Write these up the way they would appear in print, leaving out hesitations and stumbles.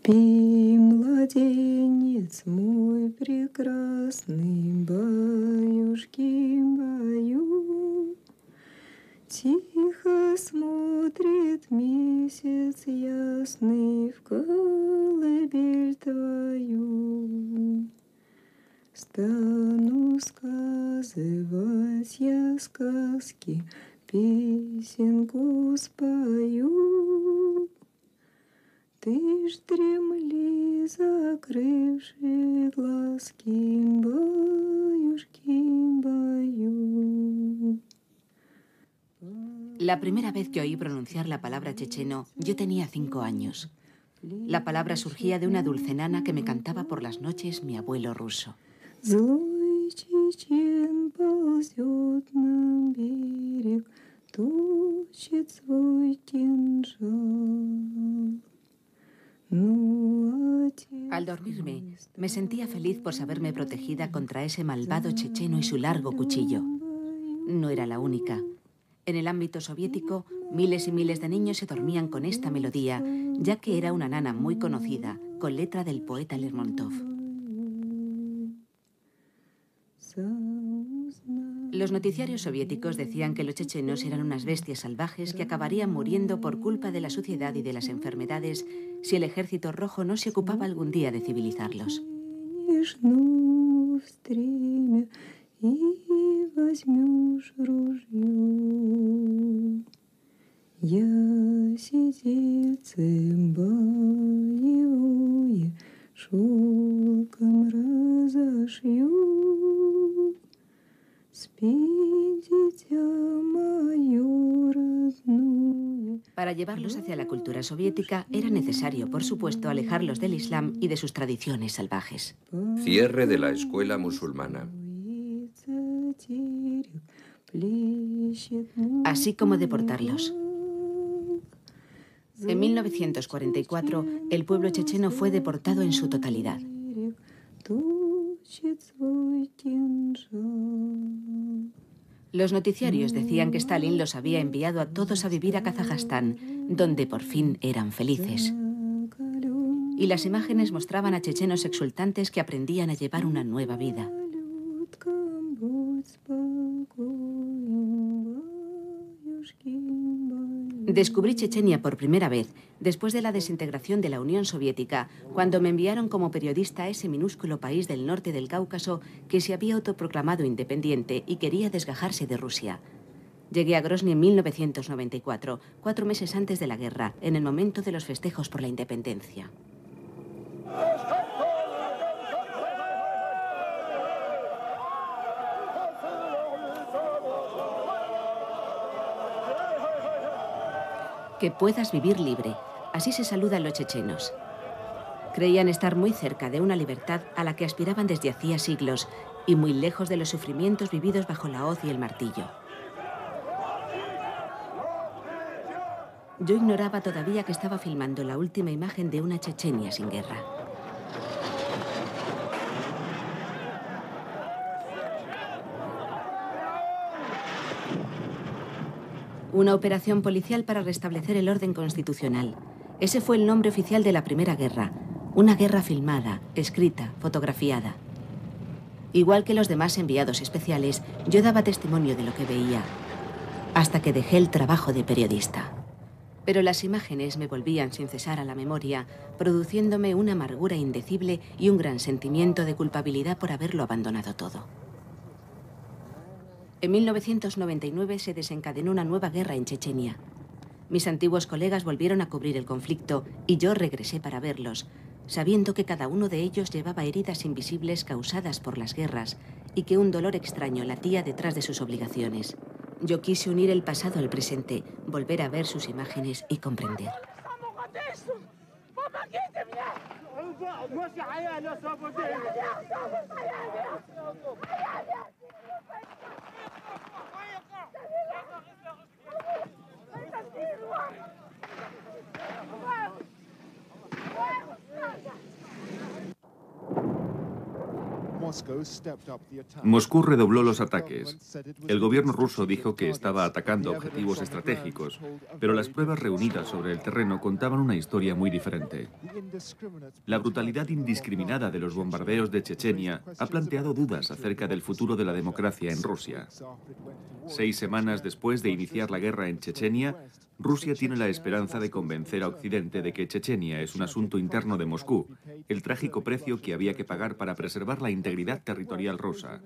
Спи, младенец мой прекрасный, баюшки, баю. Тихо смотрит месяц ясный в колыбель твою. Стану сказывать я сказки, песенку спою. Ты ж дремли, закрывши глазки, баюшки, баю. La primera vez que oí pronunciar la palabra checheno, yo tenía 5 años. La palabra surgía de una dulce nana que me cantaba por las noches mi abuelo ruso. Злой чечен ползет на берег, точит свой кинжал. Al dormirme, me sentía feliz por saberme protegida contra ese malvado checheno y su largo cuchillo. No era la única. En el ámbito soviético, miles y miles de niños se dormían con esta melodía, ya que era una nana muy conocida, con letra del poeta Lermontov. Los noticiarios soviéticos decían que los chechenos eran unas bestias salvajes que acabarían muriendo por culpa de la suciedad y de las enfermedades si el ejército rojo no se ocupaba algún día de civilizarlos. Para llevarlos hacia la cultura soviética era necesario, por supuesto, alejarlos del Islam y de sus tradiciones salvajes. Cierre de la escuela musulmana. Así como deportarlos. En 1944, el pueblo checheno fue deportado en su totalidad. Los noticiarios decían que Stalin los había enviado a todos a vivir a Kazajstán, donde por fin eran felices. Y las imágenes mostraban a chechenos exultantes que aprendían a llevar una nueva vida. Descubrí Chechenia por primera vez después de la desintegración de la Unión Soviética, cuando me enviaron como periodista a ese minúsculo país del norte del Cáucaso que se había autoproclamado independiente y quería desgajarse de Rusia. Llegué a Grozny en 1994, 4 meses antes de la guerra, en el momento de los festejos por la independencia. Que puedas vivir libre. Así se saludan los chechenos. Creían estar muy cerca de una libertad a la que aspiraban desde hacía siglos y muy lejos de los sufrimientos vividos bajo la hoz y el martillo. Yo ignoraba todavía que estaba filmando la última imagen de una Chechenia sin guerra. Una operación policial para restablecer el orden constitucional. Ese fue el nombre oficial de la Primera Guerra. Una guerra filmada, escrita, fotografiada. Igual que los demás enviados especiales, yo daba testimonio de lo que veía, hasta que dejé el trabajo de periodista. Pero las imágenes me volvían sin cesar a la memoria, produciéndome una amargura indecible y un gran sentimiento de culpabilidad por haberlo abandonado todo. En 1999 se desencadenó una nueva guerra en Chechenia. Mis antiguos colegas volvieron a cubrir el conflicto y yo regresé para verlos, sabiendo que cada uno de ellos llevaba heridas invisibles causadas por las guerras y que un dolor extraño latía detrás de sus obligaciones. Yo quise unir el pasado al presente, volver a ver sus imágenes y comprender. Moscú redobló los ataques. El gobierno ruso dijo que estaba atacando objetivos estratégicos, pero las pruebas reunidas sobre el terreno contaban una historia muy diferente. La brutalidad indiscriminada de los bombardeos de Chechenia ha planteado dudas acerca del futuro de la democracia en Rusia. 6 semanas después de iniciar la guerra en Chechenia, Rusia tiene la esperanza de convencer a Occidente de que Chechenia es un asunto interno de Moscú, el trágico precio que había que pagar para preservar la integridad territorial rusa.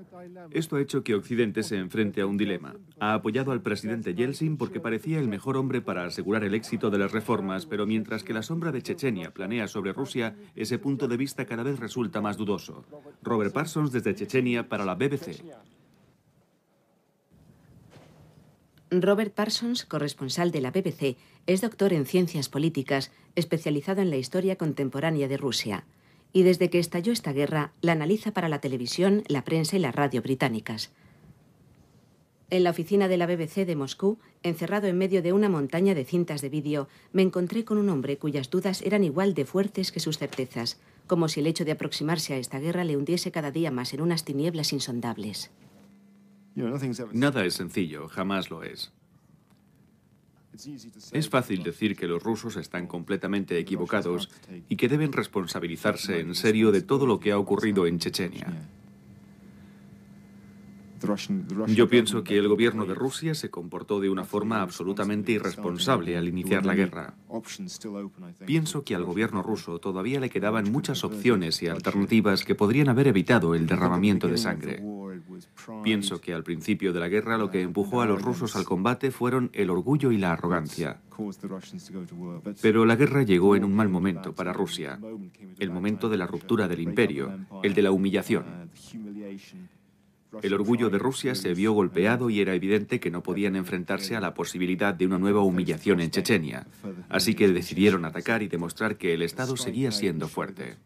Esto ha hecho que Occidente se enfrente a un dilema. Ha apoyado al presidente Yeltsin porque parecía el mejor hombre para asegurar el éxito de las reformas, pero mientras que la sombra de Chechenia planea sobre Rusia, ese punto de vista cada vez resulta más dudoso. Robert Parsons desde Chechenia para la BBC. Robert Parsons, corresponsal de la BBC, es doctor en ciencias políticas, especializado en la historia contemporánea de Rusia. Y desde que estalló esta guerra, la analiza para la televisión, la prensa y la radio británicas. En la oficina de la BBC de Moscú, encerrado en medio de una montaña de cintas de vídeo, me encontré con un hombre cuyas dudas eran igual de fuertes que sus certezas, como si el hecho de aproximarse a esta guerra le hundiese cada día más en unas tinieblas insondables. Nada es sencillo, jamás lo es. Es fácil decir que los rusos están completamente equivocados y que deben responsabilizarse en serio de todo lo que ha ocurrido en Chechenia. Yo pienso que el gobierno de Rusia se comportó de una forma absolutamente irresponsable al iniciar la guerra. Pienso que al gobierno ruso todavía le quedaban muchas opciones y alternativas que podrían haber evitado el derramamiento de sangre. Pienso que al principio de la guerra lo que empujó a los rusos al combate fueron el orgullo y la arrogancia. Pero la guerra llegó en un mal momento para Rusia, el momento de la ruptura del imperio, el de la humillación. El orgullo de Rusia se vio golpeado y era evidente que no podían enfrentarse a la posibilidad de una nueva humillación en Chechenia. Así que decidieron atacar y demostrar que el Estado seguía siendo fuerte.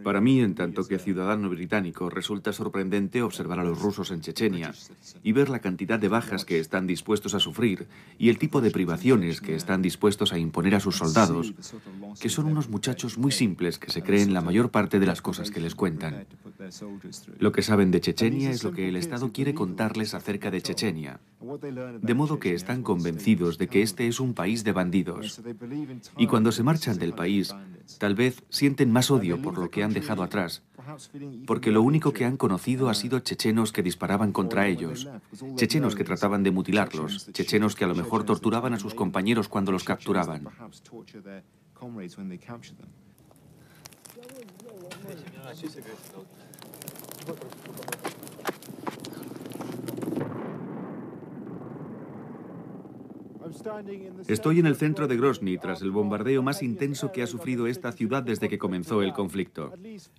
Para mí, en tanto que ciudadano británico, resulta sorprendente observar a los rusos en Chechenia y ver la cantidad de bajas que están dispuestos a sufrir y el tipo de privaciones que están dispuestos a imponer a sus soldados, que son unos muchachos muy simples que se creen la mayor parte de las cosas que les cuentan. Lo que saben de Chechenia es lo que el Estado quiere contarles acerca de Chechenia, de modo que están convencidos de que este es un país de bandidos. Y cuando se marchan del país, tal vez sienten más odio por lo que han dejado atrás, porque lo único que han conocido ha sido chechenos que disparaban contra ellos, chechenos que trataban de mutilarlos, chechenos que a lo mejor torturaban a sus compañeros cuando los capturaban. Estoy en el centro de Grozny tras el bombardeo más intenso que ha sufrido esta ciudad desde que comenzó el conflicto.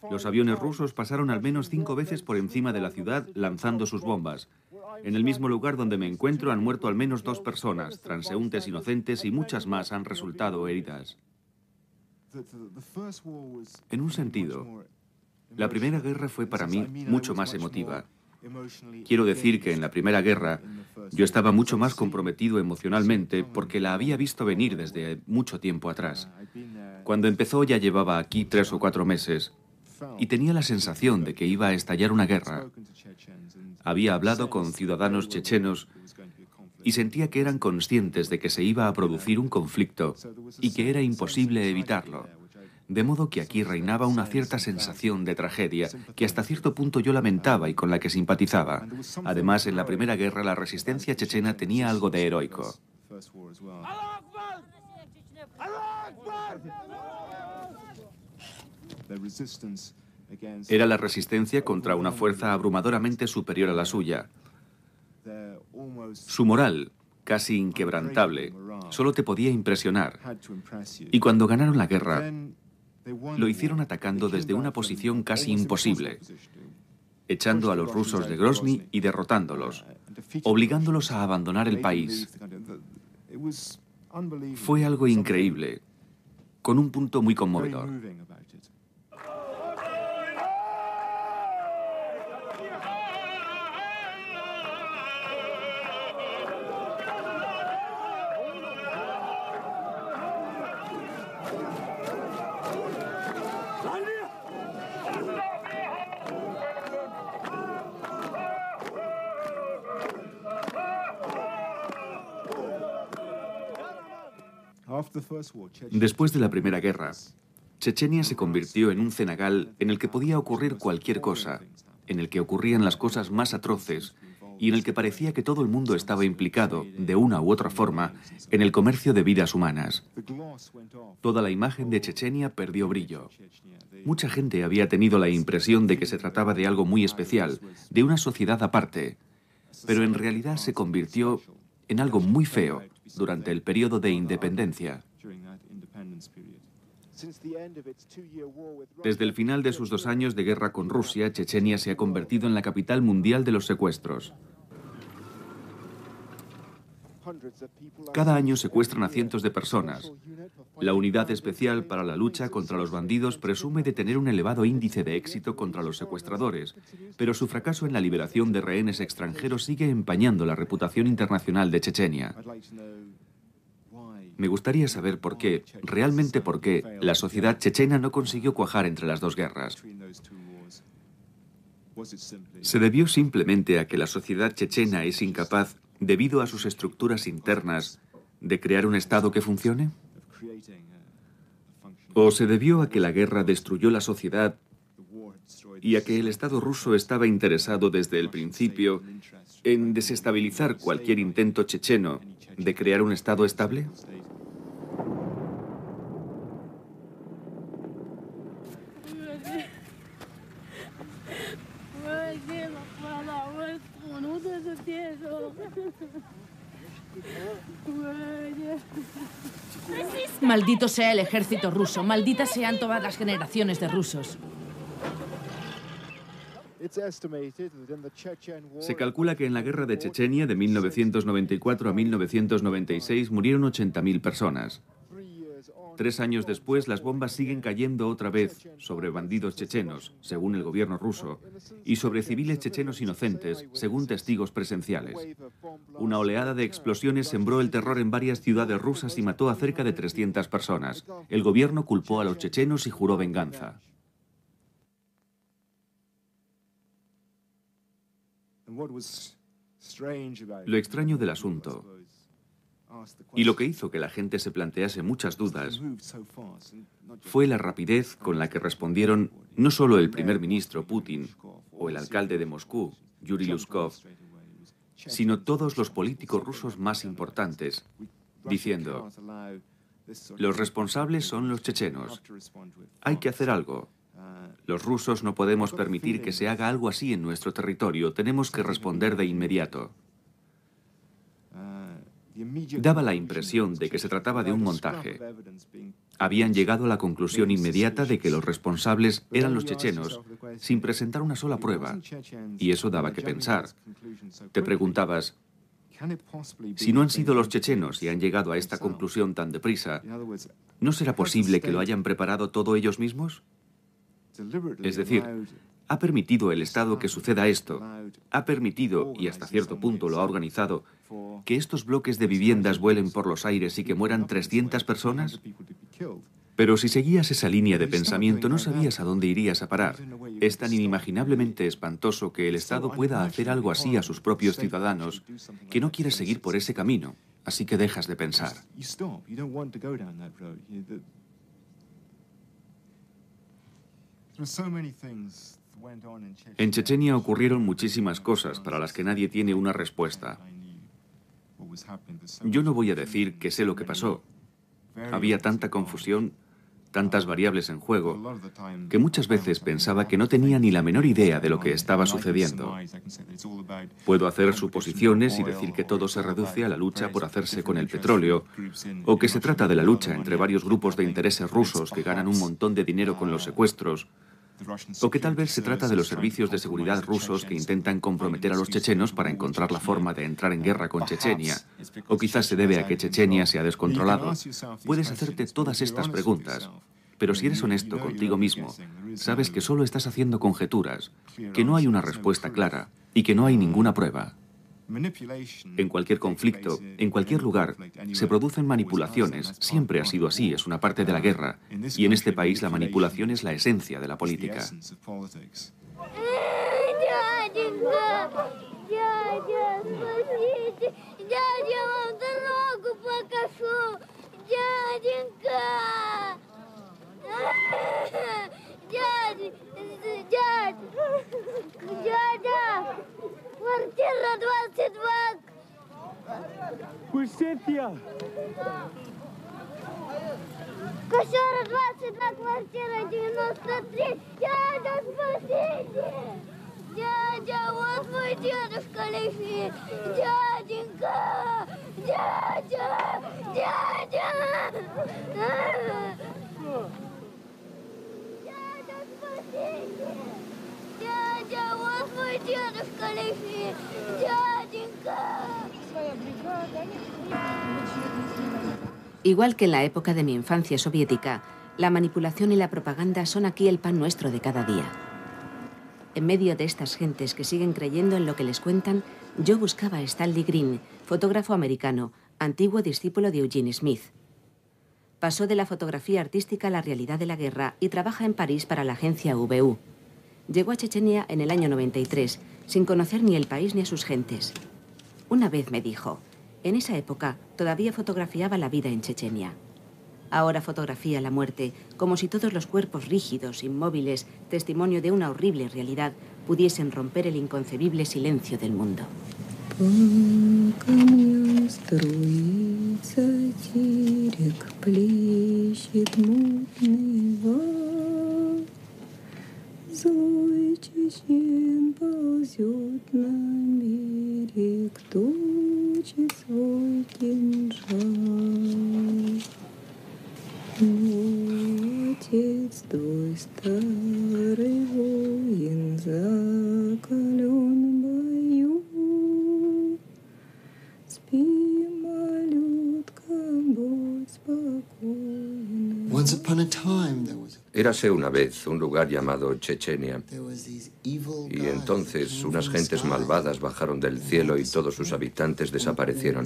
Los aviones rusos pasaron al menos 5 veces por encima de la ciudad lanzando sus bombas. En el mismo lugar donde me encuentro han muerto al menos 2 personas, transeúntes inocentes y muchas más han resultado heridas. En un sentido, la Primera Guerra fue para mí mucho más emotiva. Quiero decir que en la Primera Guerra yo estaba mucho más comprometido emocionalmente porque la había visto venir desde mucho tiempo atrás. Cuando empezó ya llevaba aquí 3 o 4 meses y tenía la sensación de que iba a estallar una guerra. Había hablado con ciudadanos chechenos y sentía que eran conscientes de que se iba a producir un conflicto y que era imposible evitarlo. De modo que aquí reinaba una cierta sensación de tragedia que hasta cierto punto yo lamentaba y con la que simpatizaba. Además, en la Primera Guerra la resistencia chechena tenía algo de heroico. Era la resistencia contra una fuerza abrumadoramente superior a la suya. Su moral, casi inquebrantable, solo te podía impresionar. Y cuando ganaron la guerra, Lo hicieron atacando desde una posición casi imposible, echando a los rusos de Grozny y derrotándolos, obligándolos a abandonar el país. Fue algo increíble, con un punto muy conmovedor. Después de la Primera Guerra, Chechenia se convirtió en un cenagal en el que podía ocurrir cualquier cosa, en el que ocurrían las cosas más atroces y en el que parecía que todo el mundo estaba implicado, de una u otra forma, en el comercio de vidas humanas. Toda la imagen de Chechenia perdió brillo. Mucha gente había tenido la impresión de que se trataba de algo muy especial, de una sociedad aparte, pero en realidad se convirtió en algo muy feo durante el periodo de independencia. Desde el final de sus 2 años de guerra con Rusia, Chechenia se ha convertido en la capital mundial de los secuestros. Cada año secuestran a cientos de personas. La Unidad Especial para la Lucha contra los Bandidos presume de tener un elevado índice de éxito contra los secuestradores, pero su fracaso en la liberación de rehenes extranjeros sigue empañando la reputación internacional de Chechenia. Me gustaría saber por qué, realmente por qué, la sociedad chechena no consiguió cuajar entre las 2 guerras. ¿Se debió simplemente a que la sociedad chechena es incapaz, debido a sus estructuras internas, de crear un Estado que funcione? ¿O se debió a que la guerra destruyó la sociedad y a que el Estado ruso estaba interesado desde el principio en desestabilizar cualquier intento checheno de crear un Estado estable? Maldito sea el ejército ruso, malditas sean todas las generaciones de rusos. Se calcula que en la guerra de Chechenia de 1994 a 1996 murieron 80.000 personas. 3 años después, las bombas siguen cayendo otra vez sobre bandidos chechenos, según el gobierno ruso, y sobre civiles chechenos inocentes, según testigos presenciales. Una oleada de explosiones sembró el terror en varias ciudades rusas y mató a cerca de 300 personas. El gobierno culpó a los chechenos y juró venganza. Lo extraño del asunto, y lo que hizo que la gente se plantease muchas dudas, fue la rapidez con la que respondieron no solo el primer ministro Putin o el alcalde de Moscú, Yuri Luskov, sino todos los políticos rusos más importantes, diciendo: los responsables son los chechenos. Hay que hacer algo. Los rusos no podemos permitir que se haga algo así en nuestro territorio. Tenemos que responder de inmediato. Daba la impresión de que se trataba de un montaje. Habían llegado a la conclusión inmediata de que los responsables eran los chechenos, sin presentar una sola prueba. Y eso daba que pensar. Te preguntabas, si no han sido los chechenos y han llegado a esta conclusión tan deprisa, ¿no será posible que lo hayan preparado todo ellos mismos? Es decir, ¿ha permitido el Estado que suceda esto? ¿Ha permitido, y hasta cierto punto lo ha organizado, que estos bloques de viviendas vuelen por los aires y que mueran 300 personas? Pero si seguías esa línea de pensamiento, no sabías a dónde irías a parar. Es tan inimaginablemente espantoso que el Estado pueda hacer algo así a sus propios ciudadanos que no quieres seguir por ese camino, así que dejas de pensar. En Chechenia ocurrieron muchísimas cosas para las que nadie tiene una respuesta. Yo no voy a decir que sé lo que pasó. Había tanta confusión, tantas variables en juego, que muchas veces pensaba que no tenía ni la menor idea de lo que estaba sucediendo. Puedo hacer suposiciones y decir que todo se reduce a la lucha por hacerse con el petróleo, o que se trata de la lucha entre varios grupos de intereses rusos que ganan un montón de dinero con los secuestros, o que tal vez se trata de los servicios de seguridad rusos que intentan comprometer a los chechenos para encontrar la forma de entrar en guerra con Chechenia, o quizás se debe a que Chechenia se ha descontrolado. Puedes hacerte todas estas preguntas, pero si eres honesto contigo mismo, sabes que solo estás haciendo conjeturas, que no hay una respuesta clara y que no hay ninguna prueba. En cualquier conflicto, en cualquier lugar, se producen manipulaciones. Siempre ha sido así, es una parte de la guerra. Y en este país la manipulación es la esencia de la política. Квартира 22. Пустите! Квартира 22, квартира 93. Дядя, спасите! Дядя, вот мой дедушка лежит. Дяденька! Дядя! Дядя! Дядя, спасите! Дядя, вот мой дедушка лежит. Дяденька! Igual que en la época de mi infancia soviética, la manipulación y la propaganda son aquí el pan nuestro de cada día. En medio de estas gentes que siguen creyendo en lo que les cuentan, yo buscaba a Stanley Green, fotógrafo americano, antiguo discípulo de Eugene Smith. Pasó de la fotografía artística a la realidad de la guerra y trabaja en París para la agencia VU. Llegó a Chechenia en el año 93, sin conocer ni el país ni a sus gentes. Una vez me dijo, en esa época todavía fotografiaba la vida en Chechenia. Ahora fotografía la muerte, como si todos los cuerpos rígidos, inmóviles, testimonio de una horrible realidad, pudiesen romper el inconcebible silencio del mundo. Злой чечен ползет на берег, точит свой кинжал. Мой отец твой старый воин, закален в бою. Спи, малютка, будь спокойна. Once upon a time, there was Érase una vez un lugar llamado Chechenia, these evil y entonces unas gentes malvadas bajaron del cielo y todos sus habitantes desaparecieron.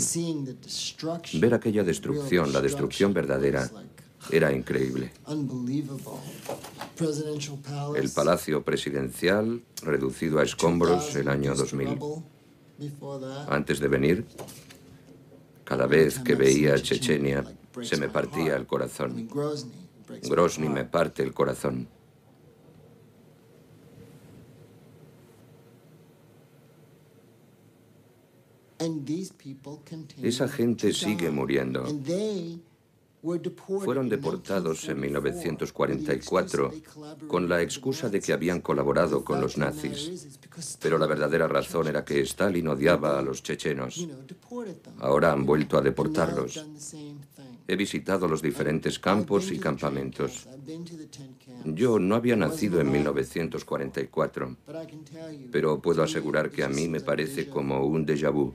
Ver aquella destrucción, la destrucción verdadera, era increíble. El palacio presidencial, reducido a escombros el año 2000. Antes de venir, cada vez que veía Chechenia, se me partía el corazón. Grozny me parte el corazón. Esa gente sigue muriendo. Fueron deportados en 1944 con la excusa de que habían colaborado con los nazis. Pero la verdadera razón era que Stalin odiaba a los chechenos. Ahora han vuelto a deportarlos. He visitado los diferentes campos y campamentos. Yo no había nacido en 1944, pero puedo asegurar que a mí me parece como un déjà vu,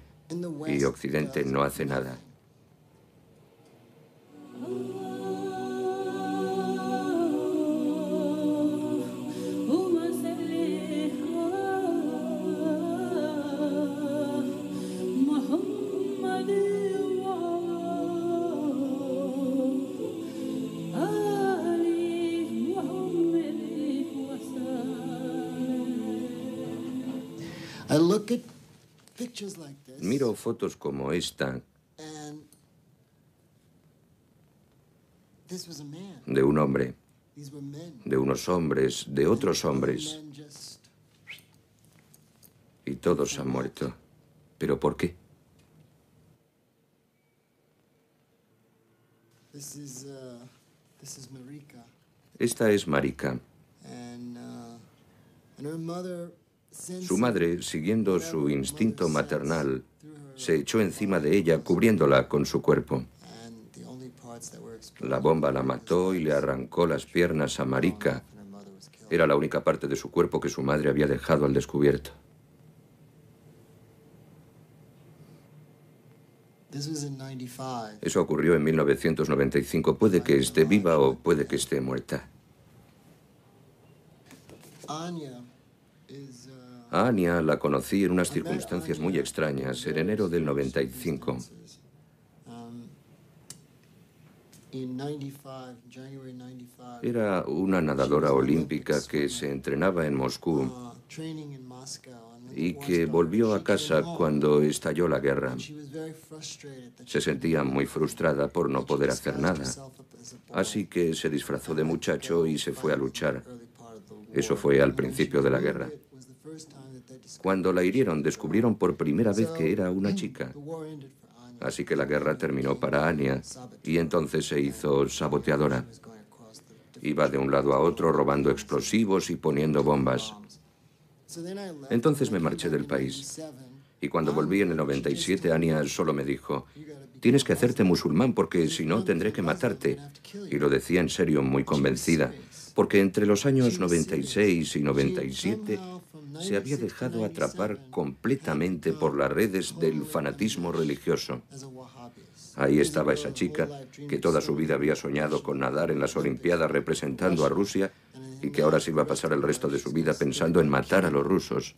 y Occidente no hace nada. Miro fotos como esta de un hombre, de unos hombres, de otros hombres, y todos han muerto. ¿Pero por qué? This is Marika. Esta es Marika. And her mother, Su madre, siguiendo su instinto maternal, se echó encima de ella cubriéndola con su cuerpo. and the only parts that were exposed La bomba la mató y le arrancó las piernas a Marika. when her mother was killed. Era la única parte de su cuerpo que su madre había dejado al descubierto. This was in 95. Eso ocurrió en 1995. Puede que esté viva o puede que esté muerta. Anya is A Anya la conocí en unas circunstancias muy extrañas en enero del 95. in 95, January 95. Era una nadadora olímpica que se entrenaba en Moscú Training in Moscow. And y que volvió a casa cuando estalló la guerra. she was very frustrated that Se sentía muy frustrada por no poder hacer nada. Así que se disfrazó de muchacho y se fue a luchar. Eso fue al principio de la guerra. Cuando la hirieron, descubrieron por primera vez que era una chica. Así que la guerra terminó para Anya y entonces se hizo saboteadora. Iba de un lado a otro robando explosivos y poniendo bombas. Entonces me marché del país. Y cuando volví en el 97, Anya solo me dijo: tienes que hacerte musulmán porque si no tendré que matarte. Y lo decía en serio, muy convencida, porque entre los años 96 y 97 se había dejado atrapar completamente por las redes del fanatismo religioso. Ahí estaba esa chica que toda su vida había soñado con nadar en las Olimpiadas representando a Rusia y que ahora se iba a pasar el resto de su vida pensando en matar a los rusos.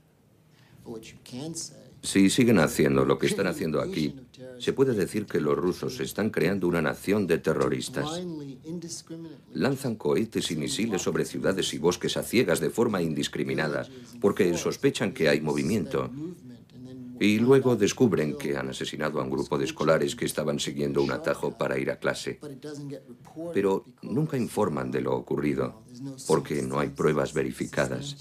Si siguen haciendo lo que están haciendo aquí, se puede decir que los rusos están creando una nación de terroristas. Lanzan cohetes y misiles sobre ciudades y bosques a ciegas de forma indiscriminada, porque sospechan que hay movimiento. Y luego descubren que han asesinado a un grupo de escolares que estaban siguiendo un atajo para ir a clase. Pero nunca informan de lo ocurrido, porque no hay pruebas verificadas.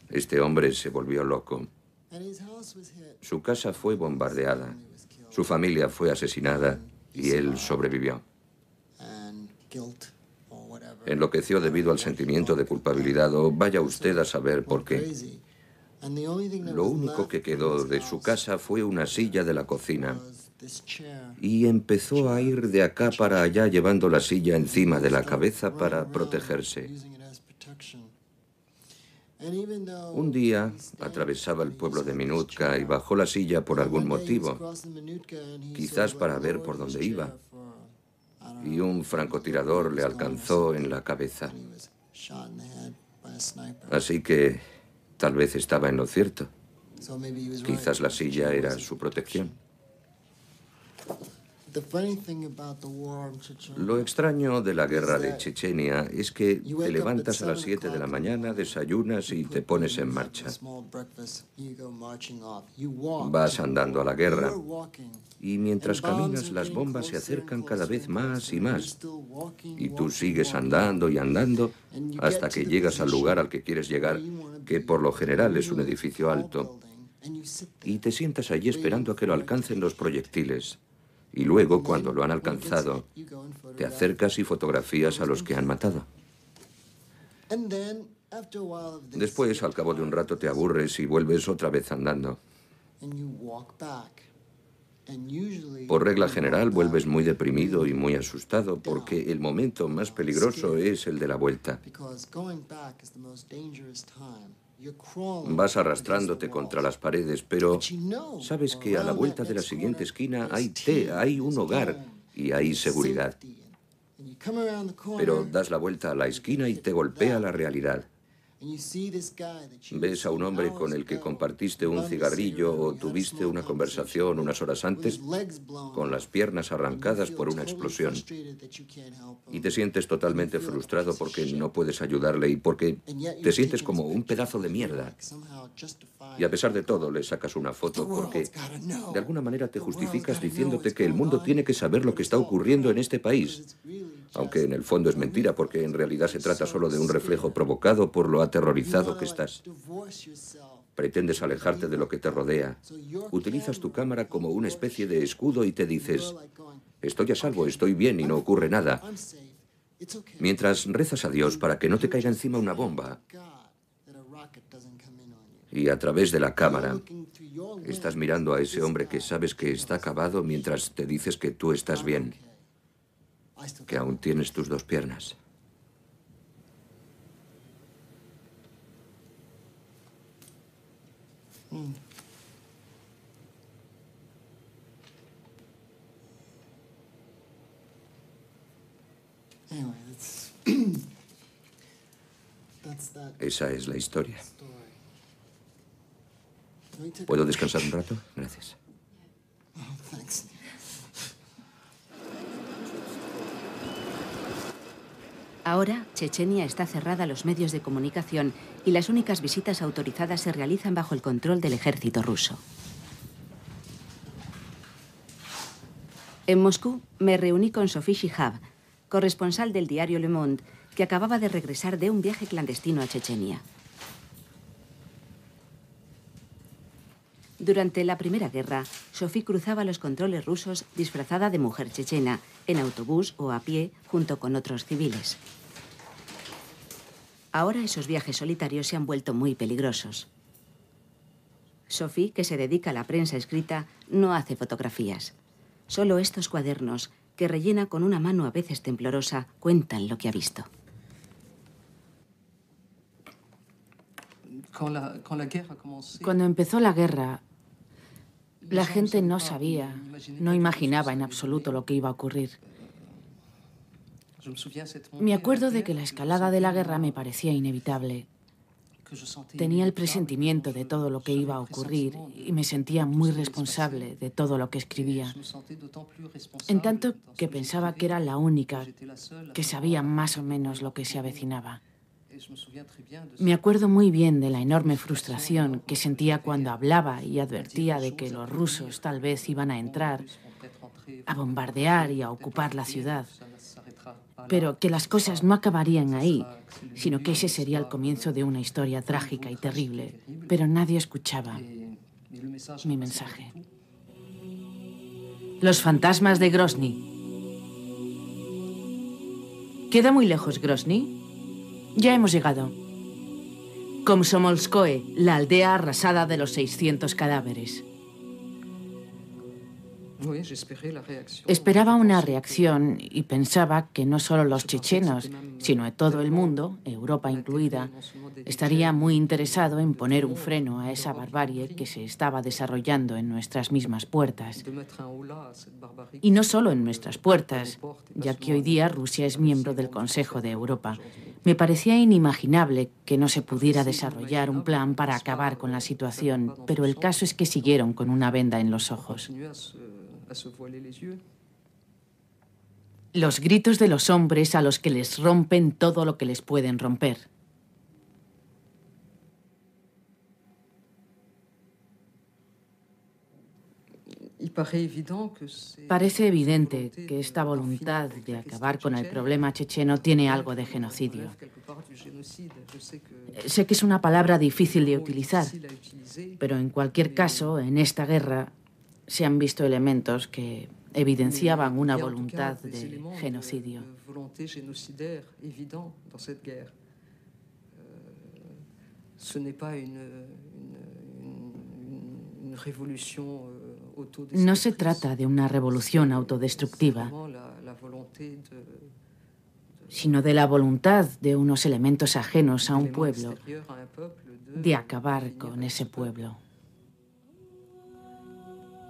Este hombre se volvió loco. Su casa fue bombardeada, su familia fue asesinada y él sobrevivió. Enloqueció debido al sentimiento de culpabilidad, o vaya usted a saber por qué. Lo único que quedó de su casa fue una silla de la cocina y empezó a ir de acá para allá llevando la silla encima de la cabeza para protegerse. Un día atravesaba el pueblo de Minutka y bajó la silla por algún motivo, quizás para ver por dónde iba, y un francotirador le alcanzó en la cabeza. Así que tal vez estaba en lo cierto. Quizás la silla era su protección. Lo extraño de la guerra de Chechenia es que te levantas a las 7 de la mañana, desayunas y te pones en marcha. Vas andando a la guerra y mientras caminas las bombas se acercan cada vez más y más. Y tú sigues andando y andando hasta que llegas al lugar al que quieres llegar, que por lo general es un edificio alto. Y te sientas allí esperando a que lo alcancen los proyectiles. Y luego, cuando lo han alcanzado, te acercas y fotografías a los que han matado. Después, al cabo de un rato, te aburres y vuelves otra vez andando. Por regla general, vuelves muy deprimido y muy asustado porque el momento más peligroso es el de la vuelta. Vas arrastrándote contra las paredes, pero sabes que a la vuelta de la siguiente esquina hay té, hay un hogar y hay seguridad. Pero das la vuelta a la esquina y te golpea la realidad. Ves a un hombre con el que compartiste un cigarrillo o tuviste una conversación unas horas antes, con las piernas arrancadas por una explosión. Y te sientes totalmente frustrado porque no puedes ayudarle y porque te sientes como un pedazo de mierda. Y a pesar de todo, le sacas una foto porque de alguna manera te justificas diciéndote que el mundo tiene que saber lo que está ocurriendo en este país. Aunque en el fondo es mentira porque en realidad se trata solo de un reflejo provocado por lo aterrorizado que estás. Pretendes alejarte de lo que te rodea. Utilizas tu cámara como una especie de escudo y te dices, estoy a salvo, estoy bien y no ocurre nada. Mientras rezas a Dios para que no te caiga encima una bomba. Y a través de la cámara estás mirando a ese hombre que sabes que está acabado mientras te dices que tú estás bien, que aún tienes tus dos piernas. Esa es la historia. ¿Puedo descansar un rato? Gracias. Ahora, Chechenia está cerrada a los medios de comunicación y las únicas visitas autorizadas se realizan bajo el control del ejército ruso. En Moscú me reuní con Sophie Shihab, corresponsal del diario Le Monde, que acababa de regresar de un viaje clandestino a Chechenia. Durante la Primera Guerra, Sophie cruzaba los controles rusos disfrazada de mujer chechena, en autobús o a pie, junto con otros civiles. Ahora esos viajes solitarios se han vuelto muy peligrosos. Sophie, que se dedica a la prensa escrita, no hace fotografías. Solo estos cuadernos, que rellena con una mano a veces temblorosa, cuentan lo que ha visto. Cuando empezó la guerra, la gente no sabía, no imaginaba en absoluto lo que iba a ocurrir. Me acuerdo de que la escalada de la guerra me parecía inevitable. Tenía el presentimiento de todo lo que iba a ocurrir y me sentía muy responsable de todo lo que escribía. En tanto que pensaba que era la única que sabía más o menos lo que se avecinaba. Me acuerdo muy bien de la enorme frustración que sentía cuando hablaba y advertía de que los rusos tal vez iban a entrar, a bombardear y a ocupar la ciudad. Pero que las cosas no acabarían ahí, sino que ese sería el comienzo de una historia trágica y terrible. Pero nadie escuchaba mi mensaje. Los fantasmas de Grozny. ¿Queda muy lejos Grozny? Ya hemos llegado. Komsomolskoe, la aldea arrasada de los 600 cadáveres. Esperaba una reacción y pensaba que no solo los chechenos, sino todo el mundo, Europa incluida, estaría muy interesado en poner un freno a esa barbarie que se estaba desarrollando en nuestras mismas puertas. Y no solo en nuestras puertas, ya que hoy día Rusia es miembro del Consejo de Europa. Me parecía inimaginable que no se pudiera desarrollar un plan para acabar con la situación, pero el caso es que siguieron con una venda en los ojos. Los gritos de los hombres a los que les rompen todo lo que les pueden romper. Parece evidente que esta voluntad de acabar con el problema checheno tiene algo de genocidio. Sé que es una palabra difícil de utilizar, pero en cualquier caso, en esta guerra se han visto elementos que evidenciaban una voluntad de genocidio. No se trata de una revolución autodestructiva, sino de la voluntad de unos elementos ajenos a un pueblo de acabar con ese pueblo.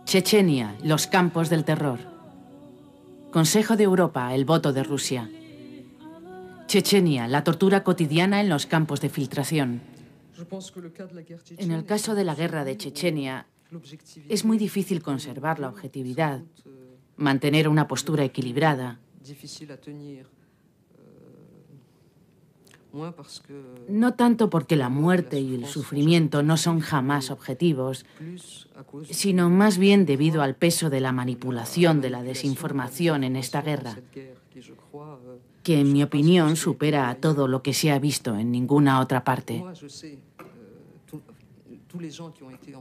Chechenia, los campos del terror. Consejo de Europa, el voto de Rusia. Chechenia, la tortura cotidiana en los campos de filtración. En el caso de la guerra de Chechenia, es muy difícil conservar la objetividad, mantener una postura equilibrada. No tanto porque la muerte y el sufrimiento no son jamás objetivos, sino más bien debido al peso de la manipulación de la desinformación en esta guerra, que en mi opinión supera a todo lo que se ha visto en ninguna otra parte.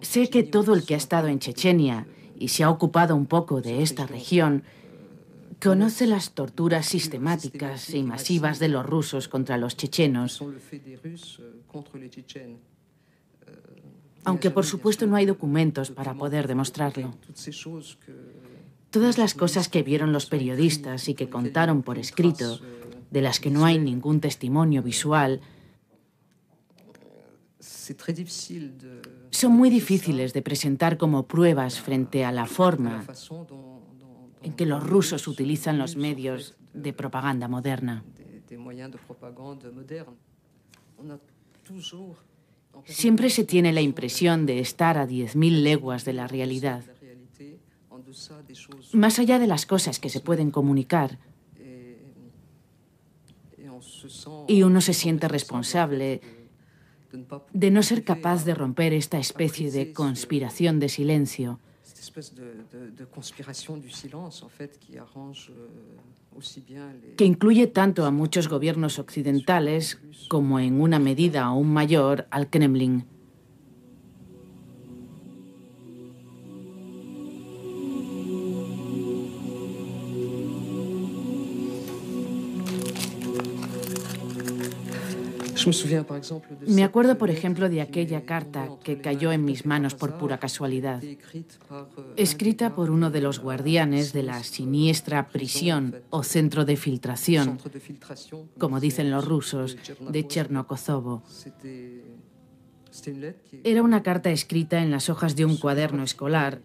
Sé que todo el que ha estado en Chechenia y se ha ocupado un poco de esta región conoce las torturas sistemáticas y masivas de los rusos contra los chechenos, aunque por supuesto no hay documentos para poder demostrarlo. Todas las cosas que vieron los periodistas y que contaron por escrito, de las que no hay ningún testimonio visual, son muy difíciles de presentar como pruebas frente a la forma en que los rusos utilizan los medios de propaganda moderna. Siempre se tiene la impresión de estar a 10.000 leguas de la realidad. Más allá de las cosas que se pueden comunicar, y uno se siente responsable de no ser capaz de romper esta especie de conspiración de silencio que incluye tanto a muchos gobiernos occidentales como, en una medida aún mayor, al Kremlin. Me acuerdo, por ejemplo, de aquella carta que cayó en mis manos por pura casualidad, escrita por uno de los guardianes de la siniestra prisión o centro de filtración, como dicen los rusos, de Chernokozovo. Era una carta escrita en las hojas de un cuaderno escolar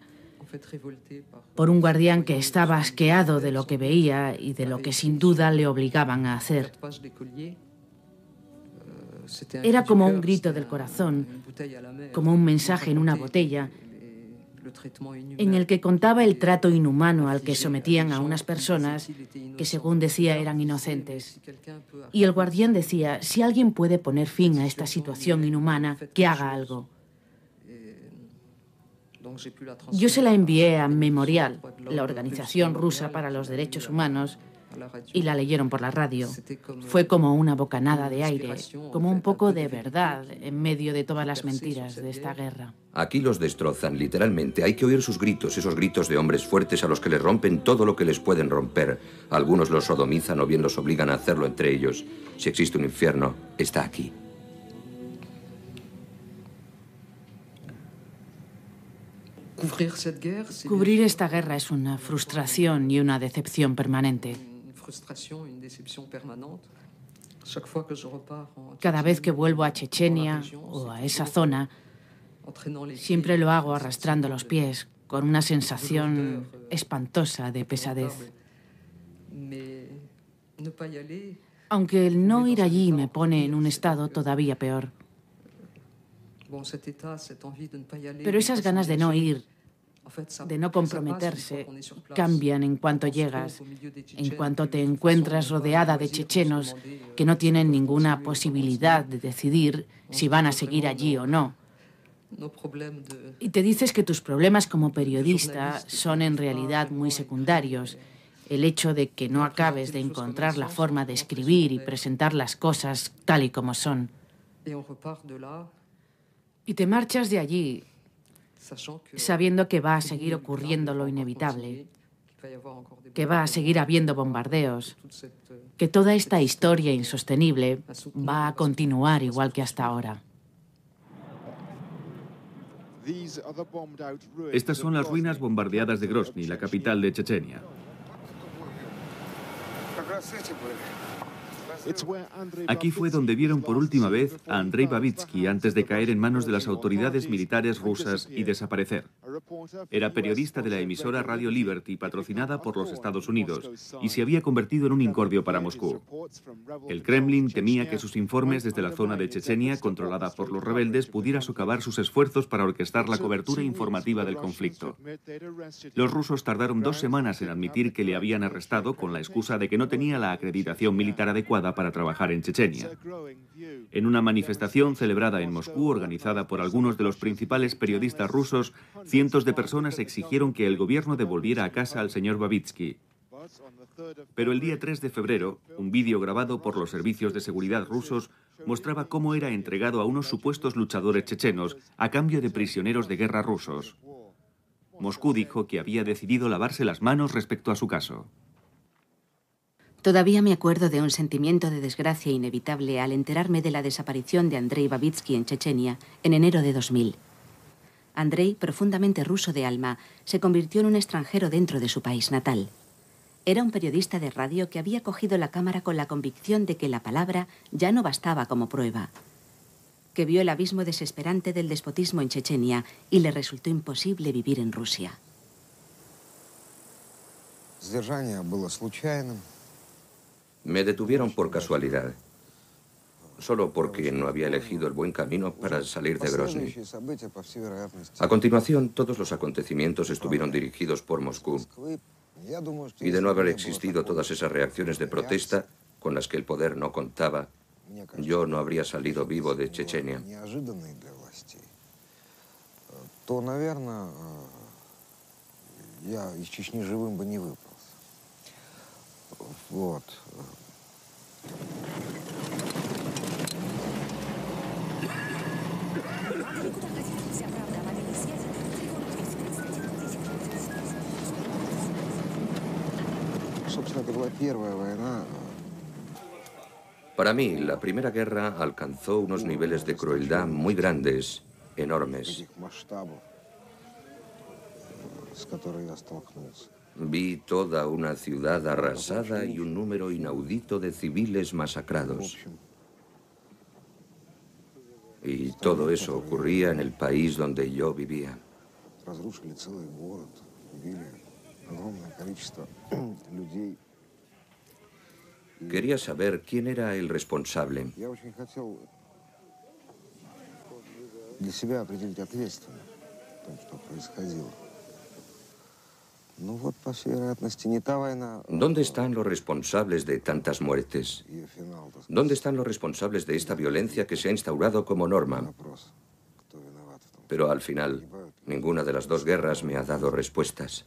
por un guardián que estaba asqueado de lo que veía y de lo que sin duda le obligaban a hacer. Era como un grito del corazón, como un mensaje en una botella, en el que contaba el trato inhumano al que sometían a unas personas que, según decía, eran inocentes. Y el guardián decía, si alguien puede poner fin a esta situación inhumana, que haga algo. Yo se la envié a Memorial, la Organización Rusa para los Derechos Humanos, y la leyeron por la radio. Fue como una bocanada de aire, como un poco de verdad en medio de todas las mentiras de esta guerra. Aquí los destrozan, literalmente. Hay que oír sus gritos, esos gritos de hombres fuertes a los que les rompen todo lo que les pueden romper. Algunos los sodomizan o bien los obligan a hacerlo entre ellos. Si existe un infierno, está aquí. Cubrir esta guerra es una frustración y una decepción permanente. Cada vez que vuelvo a Chechenia o a esa zona, siempre lo hago arrastrando los pies, con una sensación espantosa de pesadez. Aunque el no ir allí me pone en un estado todavía peor. Pero esas ganas de no ir, de no comprometerse, cambian en cuanto llegas, en cuanto te encuentras rodeada de chechenos que no tienen ninguna posibilidad de decidir si van a seguir allí o no. Y te dices que tus problemas como periodista son en realidad muy secundarios. El hecho de que no acabes de encontrar la forma de escribir y presentar las cosas tal y como son. Y te marchas de allí sabiendo que va a seguir ocurriendo lo inevitable, que va a seguir habiendo bombardeos, que toda esta historia insostenible va a continuar igual que hasta ahora. Estas son las ruinas bombardeadas de Grozny, la capital de Chechenia. Aquí fue donde vieron por última vez a Andrei Babitsky antes de caer en manos de las autoridades militares rusas y desaparecer. Era periodista de la emisora Radio Liberty, patrocinada por los Estados Unidos, y se había convertido en un incordio para Moscú. El Kremlin temía que sus informes desde la zona de Chechenia, controlada por los rebeldes, pudiera socavar sus esfuerzos para orquestar la cobertura informativa del conflicto. Los rusos tardaron 2 semanas en admitir que le habían arrestado con la excusa de que no tenía la acreditación militar adecuada para trabajar en Chechenia. En una manifestación celebrada en Moscú, organizada por algunos de los principales periodistas rusos, cientos de personas exigieron que el gobierno devolviera a casa al señor Babitsky. Pero el día 3 de febrero, un vídeo grabado por los servicios de seguridad rusos mostraba cómo era entregado a unos supuestos luchadores chechenos a cambio de prisioneros de guerra rusos. Moscú dijo que había decidido lavarse las manos respecto a su caso. Todavía me acuerdo de un sentimiento de desgracia inevitable al enterarme de la desaparición de Andrei Babitsky en Chechenia en enero de 2000. Andrei, profundamente ruso de alma, se convirtió en un extranjero dentro de su país natal. Era un periodista de radio que había cogido la cámara con la convicción de que la palabra ya no bastaba como prueba, que vio el abismo desesperante del despotismo en Chechenia y le resultó imposible vivir en Rusia. Me detuvieron por casualidad, solo porque no había elegido el buen camino para salir de Grozny. A continuación, todos los acontecimientos estuvieron dirigidos por Moscú. Y de no haber existido todas esas reacciones de protesta con las que el poder no contaba, yo no habría salido vivo de Chechenia. Para mí, la Primera Guerra alcanzó unos niveles de crueldad muy grandes, enormes. Vi toda una ciudad arrasada y un número inaudito de civiles masacrados. Y todo eso ocurría en el país donde yo vivía. Quería saber quién era el responsable. ¿Dónde están los responsables de tantas muertes? ¿Dónde están los responsables de esta violencia que se ha instaurado como norma? Pero al final, ninguna de las dos guerras me ha dado respuestas.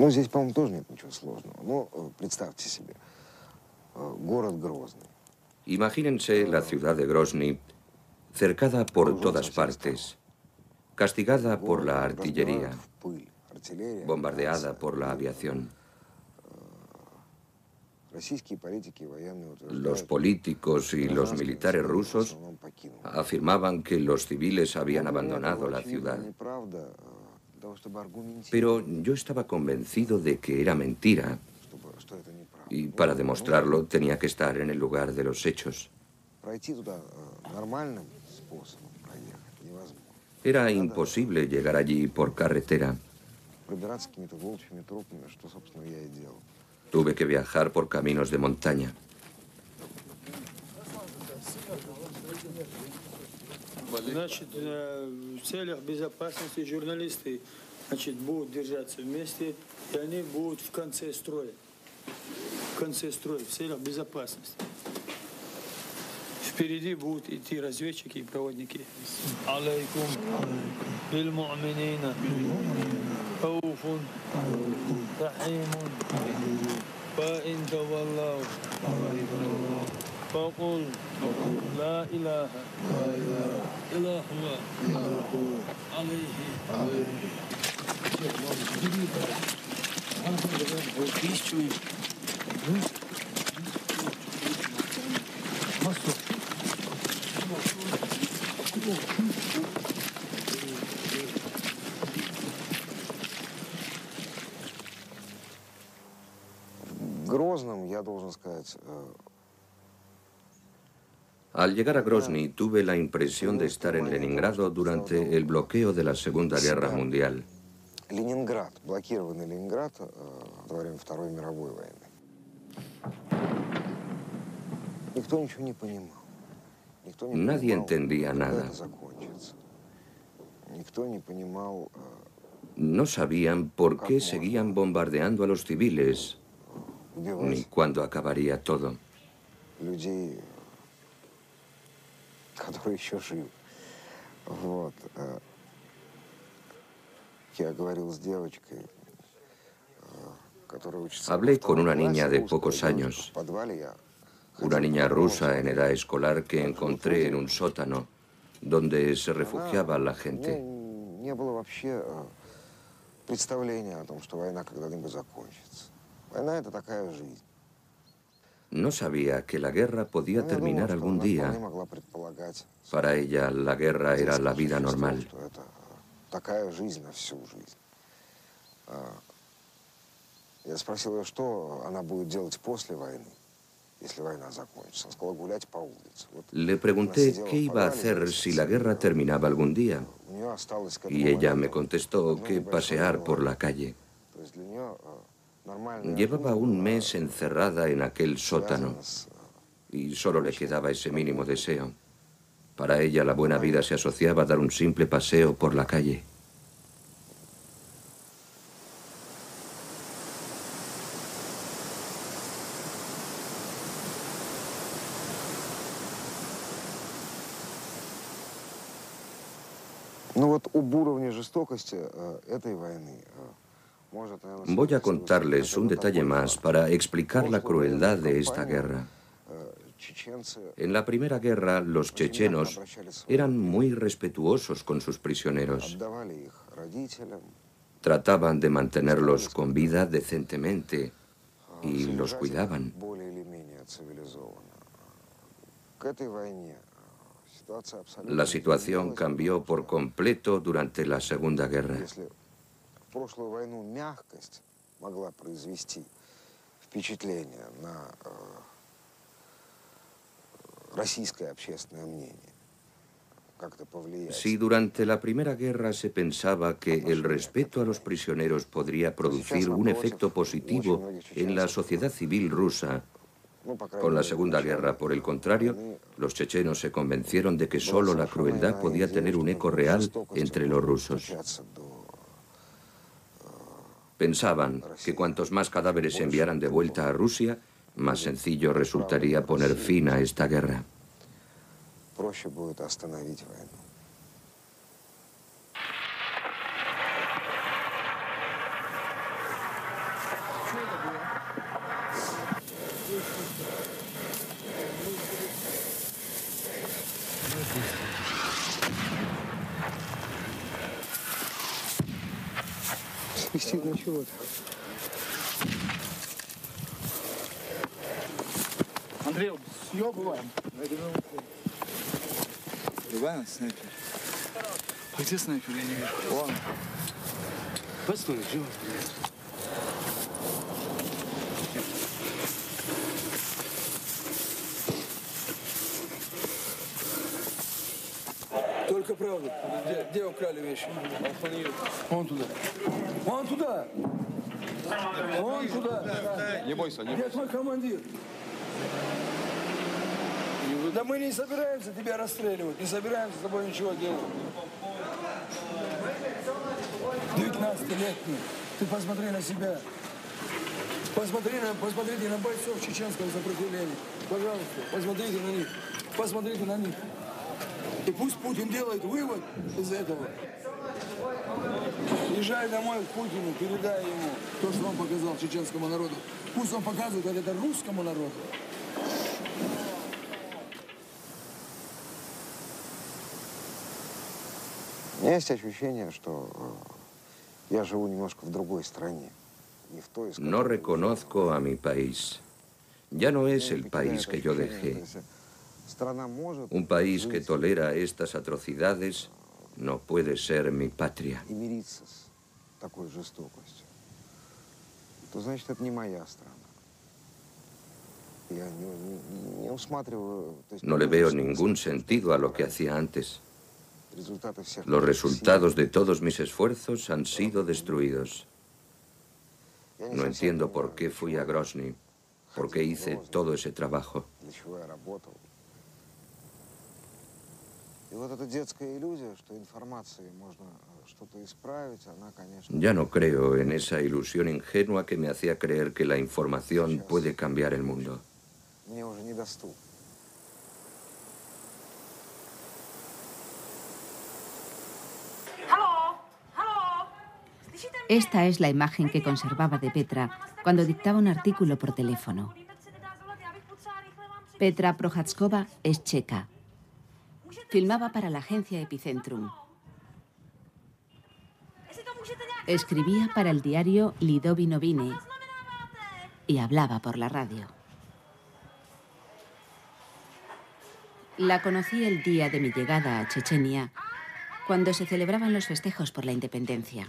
Ну, здесь, по-моему, тоже нет ничего сложного. Ну, представьте себе, город Грозный. Imagínense la ciudad de Grozny, cercada por todas partes, castigada por la artillería, bombardeada por la aviación. Los políticos y los militares rusos afirmaban que los civiles habían abandonado la ciudad. Pero yo estaba convencido de que era mentira, y para demostrarlo tenía que estar en el lugar de los hechos. Era imposible llegar allí por carretera. Tuve que viajar por caminos de montaña. Значит, в целях безопасности журналисты, значит, будут держаться вместе, и они будут в конце строя. В конце строя, в целях безопасности. Впереди будут идти разведчики и проводники. Алейкум биль-му'минина. Хауфун. Рахимун. Фаин таваллау. فقل لا إله إلا هو عليه Грозном, я должен сказать, Al llegar a Grozny tuve la impresión de estar en Leningrado durante el bloqueo de la Segunda Guerra Mundial. Ленинград, блокированный Ленинград во время Второй мировой войны. Никто ничего не понимал. Никто не Nadie понимал, entendía когда nada. это закончится. Никто не понимал, No sabían por qué seguían bombardeando a los civiles, ni убивать cuándo acabaría todo. людей, которые еще живы. Вот. Я говорил с девочкой, которая учится. Hablé con una niña de pocos años, В подвале я una niña rusa en edad escolar que encontré en un sótano donde se refugiaba la У меня gente. не было вообще представления о том, что война когда-нибудь закончится. Война — это такая жизнь. No sabía que la guerra podía Я думал, terminar что algún она вполне día. могла предполагать, Para ella la guerra era la vida normal. что это такая жизнь на всю жизнь. Я спросил ее, что она будет делать после войны, если война закончится. Она сказала, гулять по улице. Вот Le pregunté qué iba a hacer si la guerra terminaba algún día, у нее осталось к y этому ella me моменту contestó одно que небольшое pasear дело. por la calle. То есть для нее нормальная Llevaba жизнь un была mes encerrada en aquel sótano связана с y solo le quedaba ese mínimo deseo. Para ella la buena vida se asociaba a dar un simple paseo por la calle. Ну вот об уровне жестокости этой войны может, наверное, Voy a свидетельствовать contarles хотя un бы detalle такой más факт. para explicar la Прошлую crueldad военную de esta кампанию, guerra. чеченцы En la Primera Guerra, los chechenos eran muy respetuosos con sus prisioneros. отдавали их родителям, Trataban de mantenerlos con vida decentemente y los содержать их cuidaban. более или менее цивилизованно. К этой войне ситуация абсолютно La situación изменилась, cambió por потому completo durante la Segunda что Guerra. если в прошлую войну мягкость могла произвести впечатление на российское общественное мнение, как-то повлиять. Si durante la Primera Guerra se pensaba que el respeto a los prisioneros podría producir un efecto positivo en la sociedad civil rusa, Ну, по крайней con la мере, Segunda в начале Guerra, por el contrario, войны los chechenos se convencieron de que solo la crueldad podía tener un eco real entre los rusos. достучаться до Pensaban que cuantos más cadáveres se enviaran de vuelta a Rusia, más sencillo resultaría poner fin a esta guerra. проще будет остановить войну. Спустить на чего-то. Андрей, съебываем. Иван, снайпер. А где снайпер? Я не вижу. Вон. Постой, чего? Только правду. Где украли вещи? Вон туда. Вон туда. Вон туда. Не бойся, не Где твой командир? Да мы не собираемся тебя расстреливать, не собираемся с тобой ничего делать. 19-летний. Ты посмотри на себя. Посмотрите на бойцов чеченского сопротивления. Пожалуйста, посмотрите на них. Посмотрите на них. И пусть Путин делает вывод из этого. Езжай домой к Путину, передай ему то, что он показал чеченскому народу. Пусть он показывает это русскому народу. У меня есть ощущение, что я живу немножко в другой стране. Не в той, из No которой reconozco a mi país. Ya no es el país que yo dejé. Страна может Un país que жить tolera estas atrocidades no puede ser mi patria. и мириться с такой жестокостью. То значит, это не моя страна. No le veo ningún sentido a lo que hacía antes. Los resultados de todos mis esfuerzos han sido destruidos. No entiendo por qué fui a Grozny, por qué hice todo ese trabajo. Ya no creo en esa ilusión ingenua que me hacía creer que la información puede cambiar el mundo. Esta es la imagen que conservaba de Petra cuando dictaba un artículo por teléfono. Petra Procházková es checa. Filmaba para la agencia Epicentrum. Escribía para el diario Lidový noviny y hablaba por la radio. La conocí el día de mi llegada a Chechenia, cuando se celebraban los festejos por la independencia.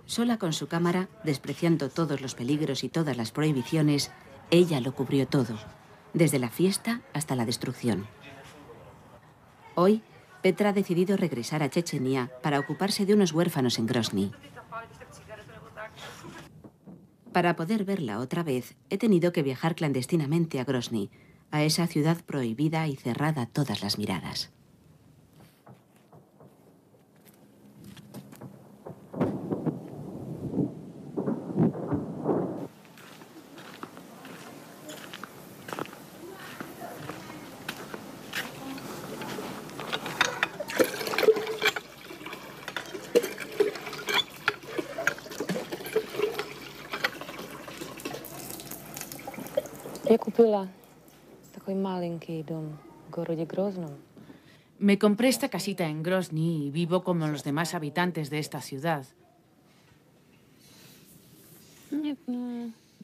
Sola con su cámara, despreciando todos los peligros y todas las prohibiciones, ella lo cubrió todo, desde la fiesta hasta la destrucción. Hoy, Petra ha decidido regresar a Chechenia para ocuparse de unos huérfanos en Grozny. Para poder verla otra vez, he tenido que viajar clandestinamente a Grozny, a esa ciudad prohibida y cerrada a todas las miradas. Me compré esta casita en Grozny y vivo como los demás habitantes de esta ciudad.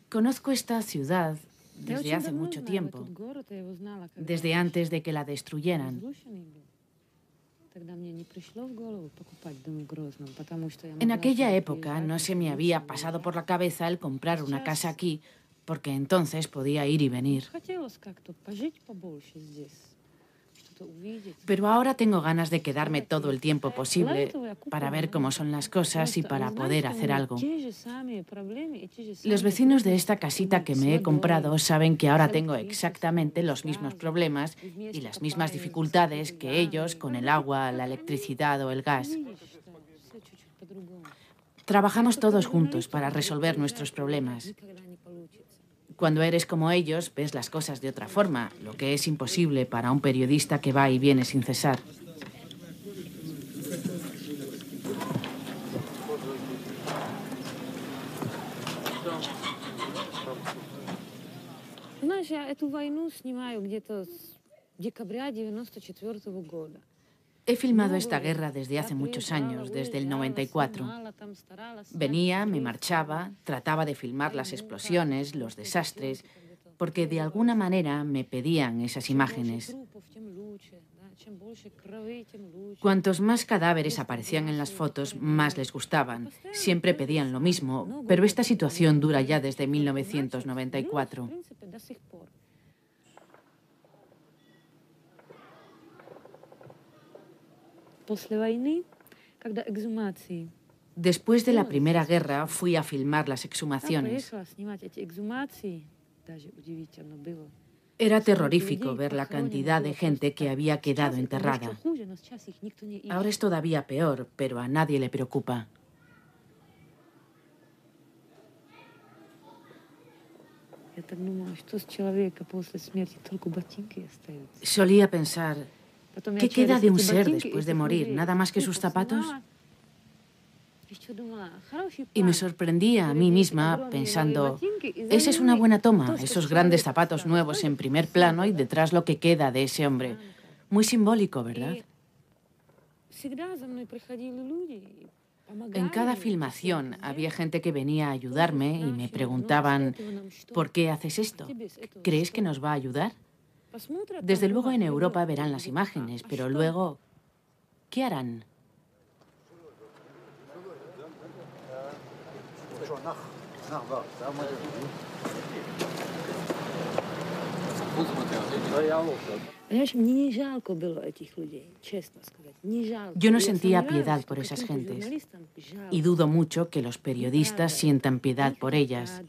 Conozco esta ciudad desde hace mucho tiempo, desde antes de que la destruyeran. En aquella época no se me había pasado por la cabeza el comprar una casa aquí, porque entonces podía ir y venir. Pero ahora tengo ganas de quedarme todo el tiempo posible para ver cómo son las cosas y para poder hacer algo. Los vecinos de esta casita que me he comprado saben que ahora tengo exactamente los mismos problemas y las mismas dificultades que ellos con el agua, la electricidad o el gas. Trabajamos todos juntos para resolver nuestros problemas. Cuando eres como ellos, ves las cosas de otra forma, lo que es imposible para un periodista que va y viene sin cesar. He filmado esta guerra desde hace muchos años, desde el 94. Venía, me marchaba, trataba de filmar las explosiones, los desastres, porque de alguna manera me pedían esas imágenes. Cuantos más cadáveres aparecían en las fotos, más les gustaban. Siempre pedían lo mismo, pero esta situación dura ya desde 1994. Después de la Primera Guerra fui a filmar las exhumaciones. Era terrorífico ver la cantidad de gente que había quedado enterrada. Ahora es todavía peor, pero a nadie le preocupa. Solía pensar, ¿qué queda de un ser después de morir? ¿Nada más que sus zapatos? Y me sorprendía a mí misma pensando, esa es una buena toma, esos grandes zapatos nuevos en primer plano y detrás lo que queda de ese hombre. Muy simbólico, ¿verdad? En cada filmación había gente que venía a ayudarme y me preguntaban, ¿por qué haces esto? ¿Crees que nos va a ayudar? Desde luego en Europa verán las imágenes, pero luego, ¿qué harán? Yo no sentía piedad por esas gentes y dudo mucho que los periodistas sientan piedad por ellas.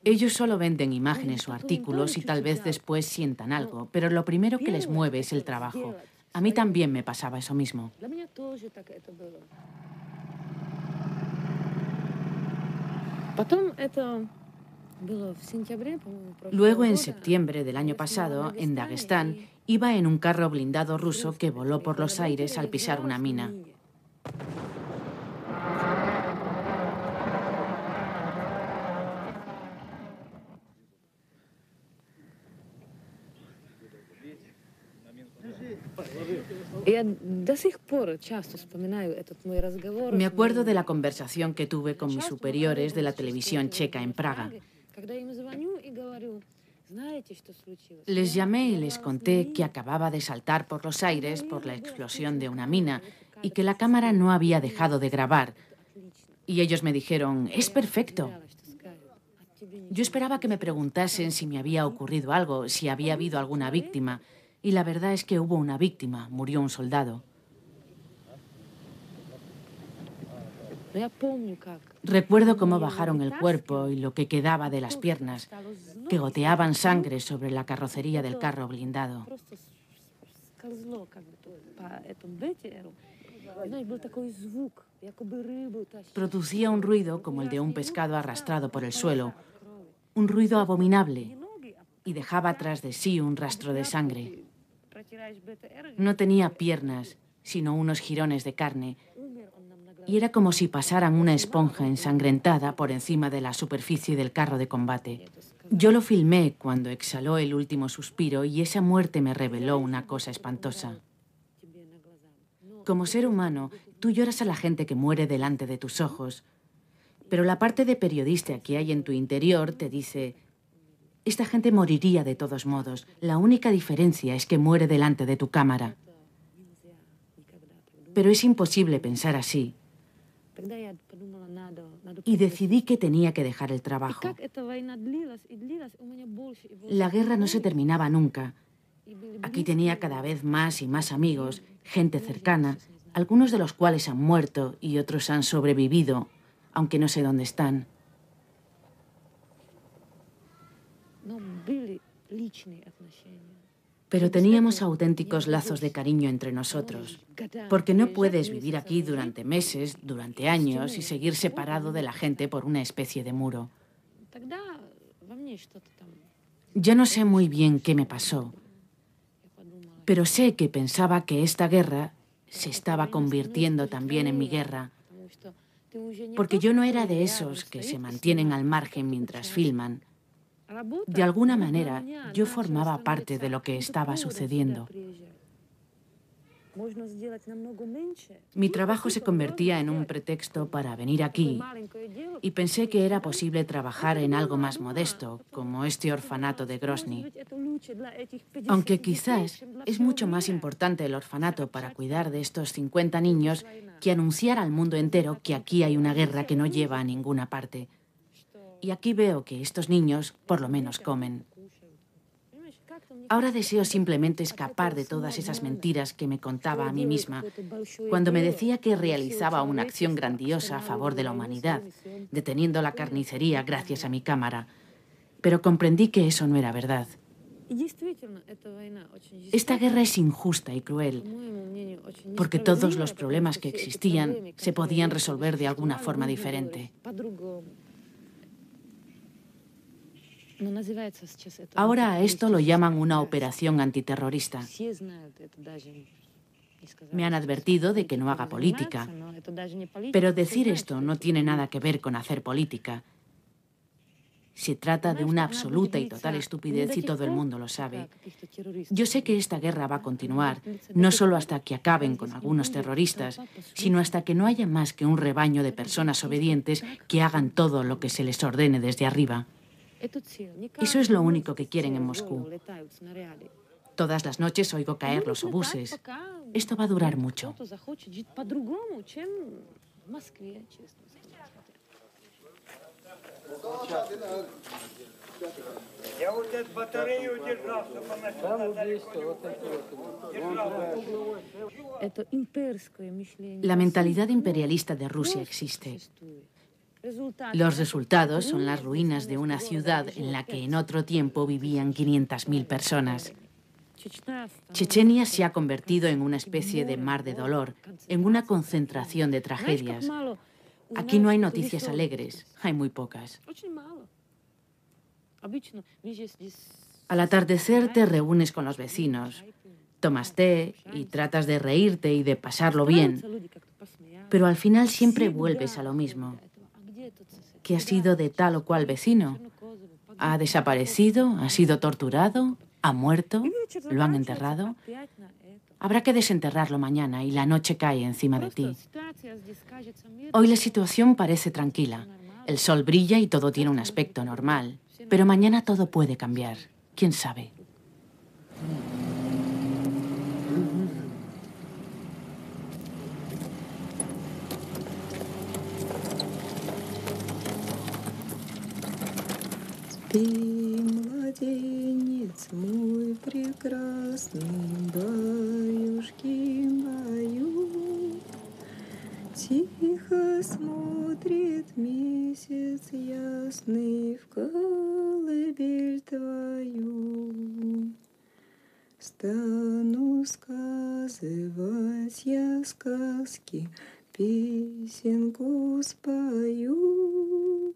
Ellos solo venden imágenes o artículos y tal vez después sientan algo, pero lo primero que les mueve es el trabajo. A mí también me pasaba eso mismo. Luego, en septiembre del año pasado, en Dagestán, iba en un carro blindado ruso que voló por los aires al pisar una mina. Me acuerdo de la conversación que tuve con mis superiores de la televisión checa en Praga. Les llamé y les conté que acababa de saltar por los aires por la explosión de una mina y que la cámara no había dejado de grabar. Y ellos me dijeron, es perfecto. Yo esperaba que me preguntasen si me había ocurrido algo, si había habido alguna víctima. Y la verdad es que hubo una víctima, murió un soldado. Recuerdo cómo bajaron el cuerpo y lo que quedaba de las piernas, que goteaban sangre sobre la carrocería del carro blindado. Producía un ruido como el de un pescado arrastrado por el suelo, un ruido abominable, y dejaba tras de sí un rastro de sangre. No tenía piernas, sino unos jirones de carne, y era como si pasaran una esponja ensangrentada por encima de la superficie del carro de combate. Yo lo filmé cuando exhaló el último suspiro y esa muerte me reveló una cosa espantosa. Como ser humano, tú lloras a la gente que muere delante de tus ojos, pero la parte de periodista que hay en tu interior te dice: esta gente moriría de todos modos. La única diferencia es que muere delante de tu cámara. Pero es imposible pensar así. Y decidí que tenía que dejar el trabajo. La guerra no se terminaba nunca. Aquí tenía cada vez más y más amigos, gente cercana, algunos de los cuales han muerto y otros han sobrevivido, aunque no sé dónde están. Pero teníamos auténticos lazos de cariño entre nosotros, porque no puedes vivir aquí durante meses, durante años y seguir separado de la gente por una especie de muro. Ya no sé muy bien qué me pasó, pero sé que pensaba que esta guerra se estaba convirtiendo también en mi guerra, porque yo no era de esos que se mantienen al margen mientras filman. De alguna manera, yo formaba parte de lo que estaba sucediendo. Mi trabajo se convertía en un pretexto para venir aquí y pensé que era posible trabajar en algo más modesto, como este orfanato de Grozny. Aunque quizás es mucho más importante el orfanato para cuidar de estos 50 niños que anunciar al mundo entero que aquí hay una guerra que no lleva a ninguna parte. Y aquí veo que estos niños por lo menos comen. Ahora deseo simplemente escapar de todas esas mentiras que me contaba a mí misma cuando me decía que realizaba una acción grandiosa a favor de la humanidad, deteniendo la carnicería gracias a mi cámara. Pero comprendí que eso no era verdad. Esta guerra es injusta y cruel, porque todos los problemas que existían se podían resolver de alguna forma diferente. Ahora a esto lo llaman una operación antiterrorista. Me han advertido de que no haga política, pero decir esto no tiene nada que ver con hacer política. Se trata de una absoluta y total estupidez y todo el mundo lo sabe. Yo sé que esta guerra va a continuar, no solo hasta que acaben con algunos terroristas, sino hasta que no haya más que un rebaño de personas obedientes que hagan todo lo que se les ordene desde arriba. Eso es lo único que quieren en Moscú. Todas las noches oigo caer los obuses. Esto va a durar mucho. Я вот эту батарею держал, чтобы она сюда далеко не La mentalidad imperialista de Rusia existe. Los resultados son las ruinas de una ciudad en la que en otro tiempo vivían 500.000 personas. Chechenia se ha convertido en una especie de mar de dolor, en una concentración de tragedias. Aquí no hay noticias alegres, hay muy pocas. Al atardecer te reúnes con los vecinos, tomas té y tratas de reírte y de pasarlo bien, pero al final siempre vuelves a lo mismo. ¿Qué ha sido de tal o cual vecino? ¿Ha desaparecido? ¿Ha sido torturado? ¿Ha muerto? ¿Lo han enterrado? Habrá que desenterrarlo mañana y la noche cae encima de ti. Hoy la situación parece tranquila. El sol brilla y todo tiene un aspecto normal. Pero mañana todo puede cambiar. ¿Quién sabe? Спи, младенец мой прекрасный, баюшки баю. Тихо смотрит месяц ясный в колыбель твою. Стану сказывать я сказки, песенку спою.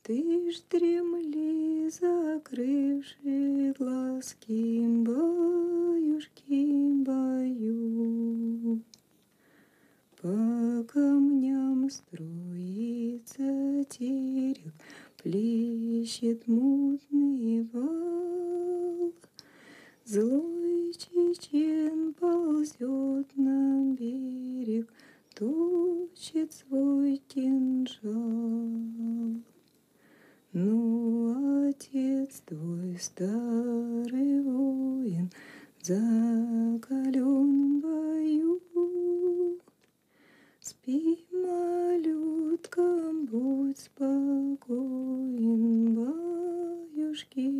Ты ж дремли, закрывши глазки, баюшки баю. По камням струится терек, плещет мутный вал. Злой чечен ползет на берег, точит свой кинжал. Ну, отец твой, старый воин, закален в бою. Спи, малютка, будь спокоен, баюшки